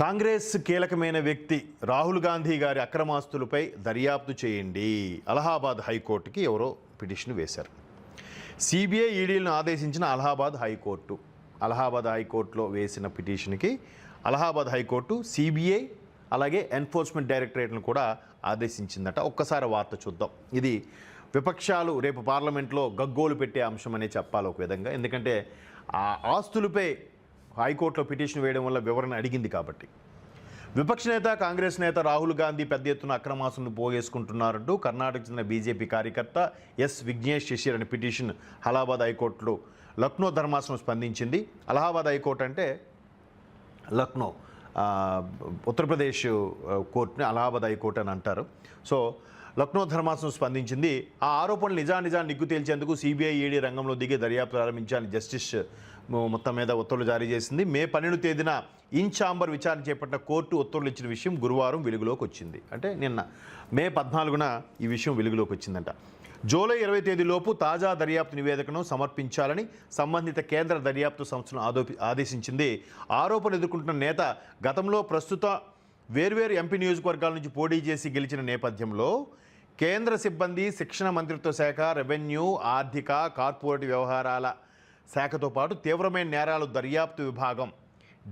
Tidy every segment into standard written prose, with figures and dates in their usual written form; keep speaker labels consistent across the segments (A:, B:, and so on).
A: కాంగ్రెస్ కీలకమైన వ్యక్తి రాహుల్ గాంధీ గారి అక్రమాస్తులపై దర్యాప్తు చేయండి. అలహాబాద్ హైకోర్టుకి ఎవరో పిటిషన్ వేశారు. సిబిఐ ఈడీలను ఆదేశించిన అలహాబాద్ హైకోర్టులో వేసిన పిటిషన్కి అలహాబాద్ హైకోర్టు సిబిఐ అలాగే ఎన్ఫోర్స్మెంట్ డైరెక్టరేట్ను కూడా ఆదేశించిందట. ఒక్కసారి వార్త చూద్దాం. ఇది విపక్షాలు రేపు పార్లమెంట్లో గగ్గోలు పెట్టే అంశం అనే చెప్పాలి ఒక విధంగా. ఎందుకంటే ఆ ఆస్తులపై హైకోర్టులో పిటిషన్ వేయడం వల్ల వివరణ అడిగింది కాబట్టి. విపక్ష నేత కాంగ్రెస్ నేత రాహుల్ గాంధీ పెద్ద ఎత్తున అక్రమాస్తులను పోగేసుకుంటున్నారంటూ కర్ణాటక చెందిన బీజేపీ కార్యకర్త ఎస్ విఘ్నేష్ శశిర్ అనే పిటిషన్ అలహాబాద్ హైకోర్టులో లక్నో ధర్మాసనం స్పందించింది. అలహాబాద్ హైకోర్టు అంటే లక్నో, ఉత్తరప్రదేశ్ కోర్టుని అలహాబాద్ హైకోర్టు అని అంటారు. సో లక్నో ధర్మాసనం స్పందించింది. ఆ ఆరోపణలు నిజాన్ని నిగ్గు తేల్చేందుకు సిబిఐ ఈడీ రంగంలో దిగి దర్యాప్తు ప్రారంభించాలని జస్టిస్ మొత్తం మీద ఉత్తర్వులు జారీ చేసింది. మే 12 తేదీన ఇన్ ఛాంబర్ విచారణ చేపట్టిన కోర్టు ఉత్తర్వులు ఇచ్చిన విషయం గురువారం వెలుగులోకి వచ్చింది. అంటే నిన్న మే 14న ఈ విషయం వెలుగులోకి వచ్చిందంట. జూలై 20 తేదీలోపు తాజా దర్యాప్తు నివేదికను సమర్పించాలని సంబంధిత కేంద్ర దర్యాప్తు సంస్థను ఆదేశించింది. ఆరోపణలు ఎదుర్కొంటున్న నేత గతంలో ప్రస్తుత వేర్వేరు ఎంపీ నియోజకవర్గాల నుంచి పోటీ చేసి గెలిచిన నేపథ్యంలో కేంద్ర సిబ్బంది, శిక్షణ మంత్రిత్వ శాఖ, రెవెన్యూ, ఆర్థిక, కార్పొరేట్ వ్యవహారాల శాఖతో పాటు తీవ్రమైన నేరాలు దర్యాప్తు విభాగం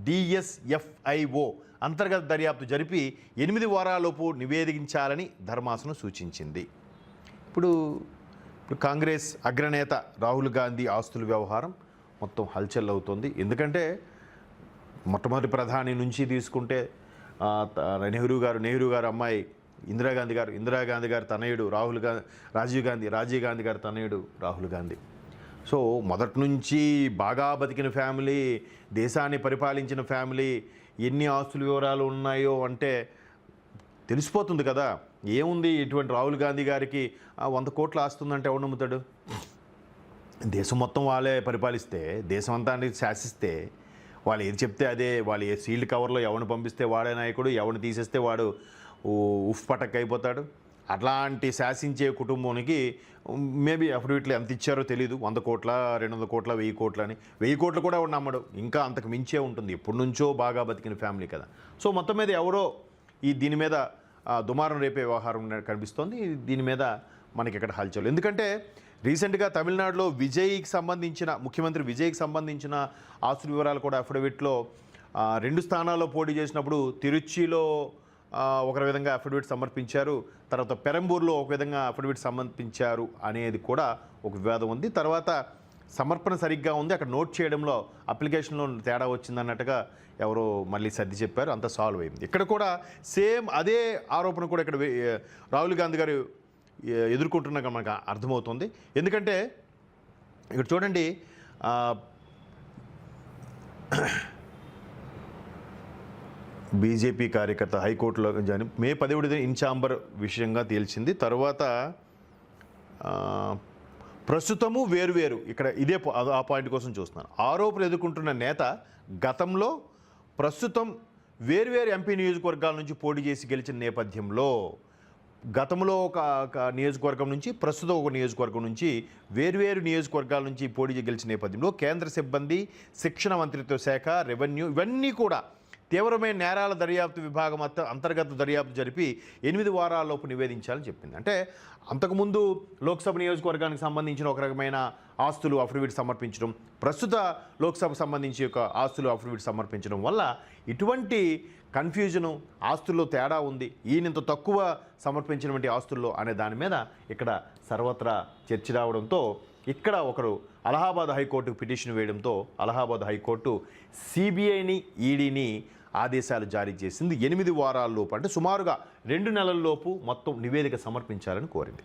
A: DSFIO అంతర్గత దర్యాప్తు జరిపి 8 వారాలలోపు నివేదించాలని ధర్మాసనం సూచించింది. ఇప్పుడు కాంగ్రెస్ అగ్రనేత రాహుల్ గాంధీ ఆస్తుల వ్యవహారం మొత్తం హల్చల్ అవుతుంది. ఎందుకంటే మొట్టమొదటి ప్రధాని నుంచి తీసుకుంటే నెహ్రూ గారు అమ్మాయి ఇందిరాగాంధీ గారి తనయుడు రాజీవ్ గాంధీ గారి తనయుడు రాహుల్ గాంధీ. సో మొదటి నుంచి బాగా బతికిన ఫ్యామిలీ, దేశాన్ని పరిపాలించిన ఫ్యామిలీ, ఎన్ని ఆస్తుల వివరాలు ఉన్నాయో అంటే తెలిసిపోతుంది కదా. ఏముంది, ఇటువంటి రాహుల్ గాంధీ గారికి 100 కోట్లు ఆస్తుందంటే ఎవరు నమ్ముతాడు? దేశం మొత్తం వాళ్ళే పరిపాలిస్తే, దేశం అంతా శాసిస్తే, వాళ్ళు ఏది చెప్తే అదే, వాళ్ళు ఏ సీల్డ్ కవర్లో ఎవరిని పంపిస్తే వాడే నాయకుడు, ఎవరిని తీసేస్తే వాడు ఉఫ్ పటక్ అయిపోతాడు. అట్లాంటి శాసించే కుటుంబానికి మేబీ అఫిడవిట్లు ఎంత ఇచ్చారో తెలీదు. 100 కోట్ల, 200 కోట్ల, 1000 కోట్ల అని. 1000 కోట్లు కూడా ఎవరు నమ్మడు, ఇంకా అంతకు మించే ఉంటుంది. ఎప్పటి నుంచో బాగా బతికిన ఫ్యామిలీ కదా. సో మొత్తం మీద ఎవరో దీని మీద దుమారం రేపే వ్యవహారం కనిపిస్తోంది. దీని మీద మనకి ఇక్కడ హల్చల్. ఎందుకంటే రీసెంట్గా తమిళనాడులో ముఖ్యమంత్రి విజయ్కి సంబంధించిన ఆస్తుల వివరాలు కూడా అఫిడవిట్లో 2 స్థానాల్లో పోటీ చేసినప్పుడు తిరుచిలో ఒక విధంగా అఫిడవిట్ సమర్పించారు, తర్వాత పెరంబూర్లో ఒక విధంగా అఫిడవిట్ సమర్పించారు అనేది కూడా ఒక వివాదం ఉంది. తర్వాత సమర్పణ సరిగ్గా ఉంది, అక్కడ నోట్ చేయడంలో అప్లికేషన్లో తేడా వచ్చిందన్నట్టుగా ఎవరో మళ్ళీ సర్ది చెప్పారు, అంతా సాల్వ్ అయింది. ఇక్కడ కూడా సేమ్ అదే ఆరోపణ కూడా ఇక్కడ రాహుల్ గాంధీ గారు ఎదుర్కొంటున్నాక మనకు అర్థమవుతుంది. ఎందుకంటే ఇక్కడ చూడండి, బీజేపీ కార్యకర్త హైకోర్టులో మే 17 ఇన్ ఛాంబర్ విషయంగా తేల్చింది. తర్వాత ప్రస్తుతము వేరువేరు, ఇక్కడ ఇదే ఆ పాయింట్ కోసం చూస్తున్నాను. ఆరోపణలు ఎదుర్కొంటున్న నేత గతంలో ప్రస్తుతం వేర్వేరు ఎంపీ నియోజకవర్గాల నుంచి పోటీ చేసి గెలిచిన నేపథ్యంలో గతంలో ఒక నియోజకవర్గం నుంచి, ప్రస్తుతం ఒక నియోజకవర్గం నుంచి, వేర్వేరు నియోజకవర్గాల నుంచి పోటీ గెలిచిన నేపథ్యంలో కేంద్ర సిబ్బంది, శిక్షణ మంత్రిత్వ శాఖ, రెవెన్యూ ఇవన్నీ కూడా తీవ్రమైన నేరాల దర్యాప్తు విభాగం అంతర్గత దర్యాప్తు జరిపి 8 వారాల్లోపు నివేదించాలని చెప్పింది. అంటే అంతకుముందు లోక్సభ నియోజకవర్గానికి సంబంధించిన ఒక రకమైన ఆస్తులు అఫిడవిట్ సమర్పించడం, ప్రస్తుత లోక్సభకు సంబంధించి ఒక ఆస్తులు అఫిడవిట్ సమర్పించడం వల్ల ఇటువంటి కన్ఫ్యూజను, ఆస్తుల్లో తేడా ఉంది, ఈయనంత తక్కువ సమర్పించినటువంటి ఆస్తుల్లో అనే దాని మీద ఇక్కడ సర్వత్రా చర్చ రావడంతో ఇక్కడ ఒకరు అలహాబాద్ హైకోర్టుకు పిటిషన్ వేయడంతో అలహాబాద్ హైకోర్టు సిబిఐని, ఈడీని ఆదేశాలు జారీ చేసింది. 8 వారాల్లోపు అంటే సుమారుగా 2 నెలల్లోపు మొత్తం నివేదిక సమర్పించాలని కోరింది.